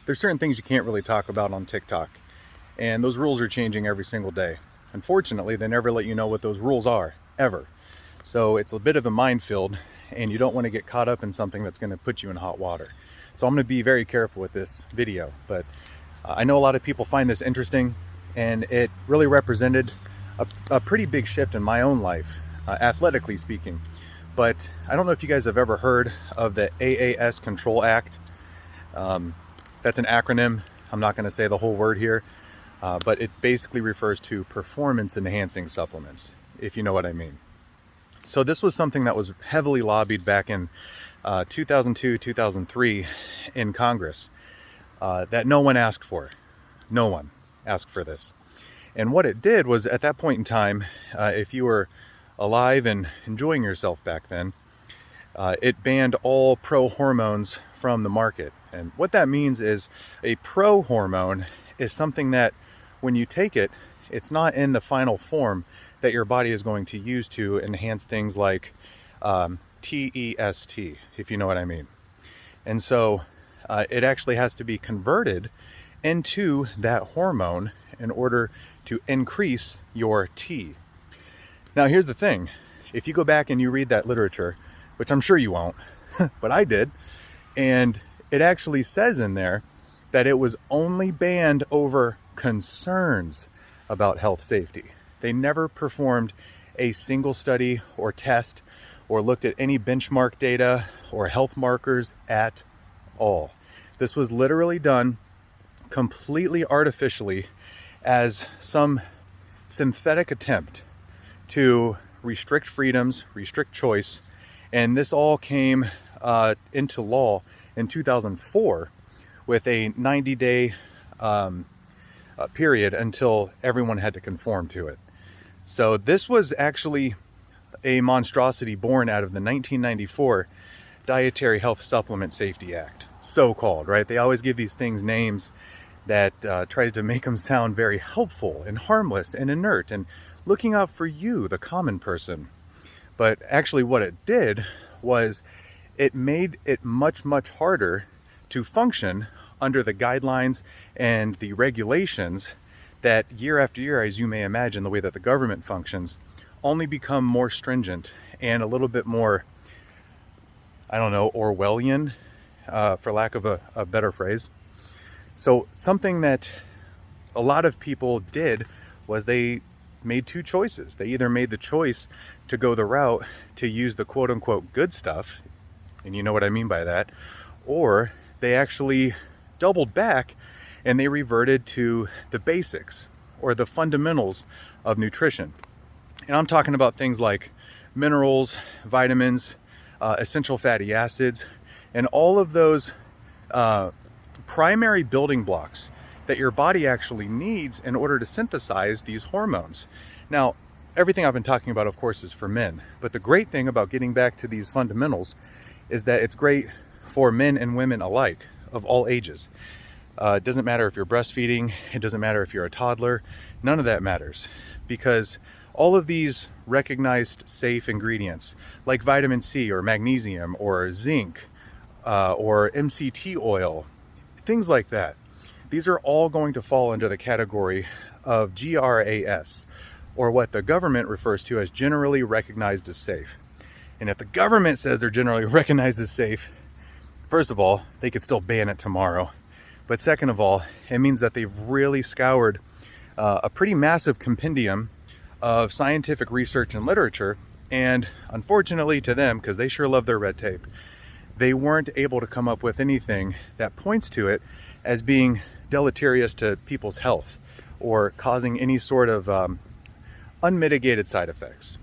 there's certain things you can't really talk about on TikTok, and those rules are changing every single day. Unfortunately, they never let you know what those rules are, ever. So it's a bit of a minefield, and you don't want to get caught up in something that's going to put you in hot water. So I'm going to be very careful with this video, but I know a lot of people find this interesting, and it really represented a pretty big shift in my own life, athletically speaking. But I don't know if you guys have ever heard of the AAS Control Act. That's an acronym. I'm not going to say the whole word here, but it basically refers to performance enhancing supplements, if you know what I mean. So this was something that was heavily lobbied back in 2002, 2003 in Congress, that no one asked for. No one asked for this. And what it did was, at that point in time, if you were alive and enjoying yourself back then, it banned all pro-hormones from the market. And what that means is a pro-hormone is something that when you take it, it's not in the final form that your body is going to use to enhance things like TEST, if you know what I mean. And so it actually has to be converted into that hormone in order to increase your T. Now here's the thing, if you go back and you read that literature, which I'm sure you won't, but I did, and it actually says in there that it was only banned over concerns about health safety. They never performed a single study or test or looked at any benchmark data or health markers at all. This was literally done completely artificially as some synthetic attempt to restrict freedoms, restrict choice, and this all came into law in 2004 with a 90-day period until everyone had to conform to it. So this was actually a monstrosity born out of the 1994 Dietary Health Supplement Safety Act, so-called, right? They always give these things names that tries to make them sound very helpful and harmless and inert and looking out for you, the common person. But actually what it did was it made it much, much harder to function under the guidelines and the regulations that year after year, as you may imagine, the way that the government functions, only become more stringent and a little bit more, I don't know, Orwellian, for lack of a better phrase. So something that a lot of people did was they made two choices. They either made the choice to go the route to use the quote-unquote good stuff, and you know what I mean by that, or they actually doubled back and they reverted to the basics or the fundamentals of nutrition. And I'm talking about things like minerals, vitamins, essential fatty acids, and all of those primary building blocks that your body actually needs in order to synthesize these hormones. Now, everything I've been talking about, of course, is for men, but the great thing about getting back to these fundamentals is that it's great for men and women alike, of all ages. It doesn't matter if you're breastfeeding, it doesn't matter if you're a toddler, none of that matters, because all of these recognized safe ingredients like vitamin C or magnesium or zinc or MCT oil, things like that, these are all going to fall under the category of GRAS, or what the government refers to as generally recognized as safe. And if the government says they're generally recognized as safe, first of all, they could still ban it tomorrow. But second of all, it means that they've really scoured a pretty massive compendium of scientific research and literature. And unfortunately to them, because they sure love their red tape, they weren't able to come up with anything that points to it as being deleterious to people's health or causing any sort of unmitigated side effects.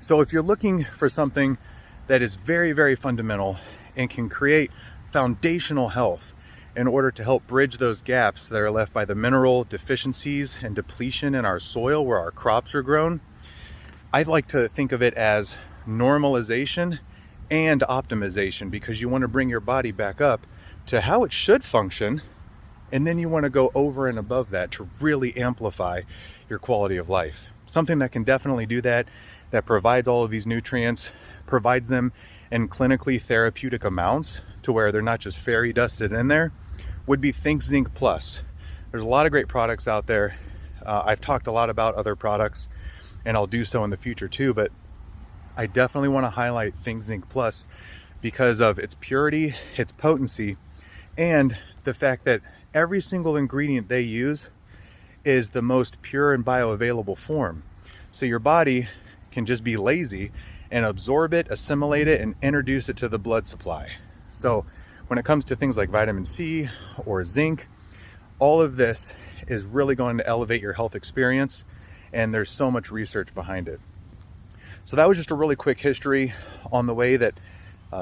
So if you're looking for something that is very, very fundamental and can create foundational health in order to help bridge those gaps that are left by the mineral deficiencies and depletion in our soil where our crops are grown, I'd like to think of it as normalization and optimization, because you want to bring your body back up to how it should function, and then you want to go over and above that to really amplify your quality of life. Something that can definitely do that, that provides all of these nutrients, provides them in clinically therapeutic amounts to where they're not just fairy dusted in there, would be Think Zinc Plus. There's a lot of great products out there. I've talked a lot about other products, and I'll do so in the future too, but I definitely want to highlight Think Zinc Plus because of its purity, its potency, and the fact that every single ingredient they use is the most pure and bioavailable form. So your body can just be lazy and absorb it, assimilate it, and introduce it to the blood supply. So when it comes to things like vitamin C or zinc, all of this is really going to elevate your health experience, and there's so much research behind it. So that was just a really quick history on the way that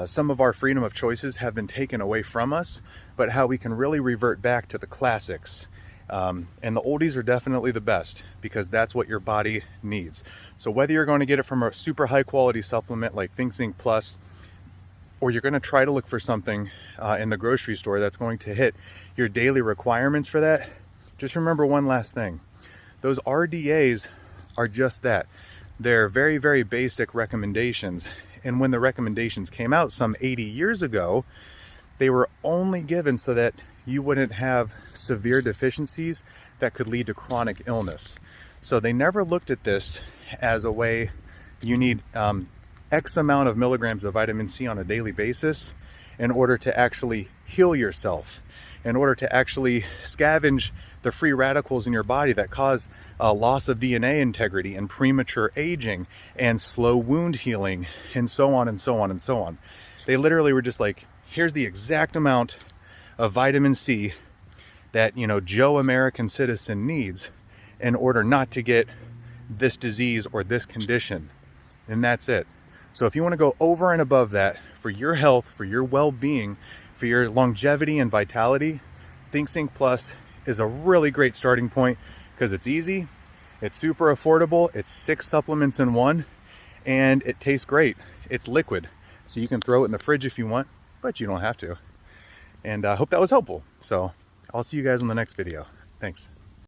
some of our freedom of choices have been taken away from us, but how we can really revert back to the classics. And the oldies are definitely the best because that's what your body needs. So whether you're going to get it from a super high quality supplement like Think Zinc Plus, or you're going to try to look for something in the grocery store that's going to hit your daily requirements for that, just remember one last thing. Those RDAs are just that. They're very, very basic recommendations. And when the recommendations came out some 80 years ago, they were only given so that you wouldn't have severe deficiencies that could lead to chronic illness. So they never looked at this as a way you need X amount of milligrams of vitamin C on a daily basis in order to actually heal yourself, in order to actually scavenge the free radicals in your body that cause loss of DNA integrity and premature aging and slow wound healing and so on and so on and so on. They literally were just like, here's the exact amount of vitamin C that, you know, Joe American citizen needs in order not to get this disease or this condition. And that's it. So if you want to go over and above that for your health, for your well-being, for your longevity and vitality, Think Zinc Plus is a really great starting point because it's easy, it's super affordable, it's 6 supplements in one, and it tastes great. It's liquid, so you can throw it in the fridge if you want, but you don't have to. And I hope that was helpful. So I'll see you guys in the next video. Thanks.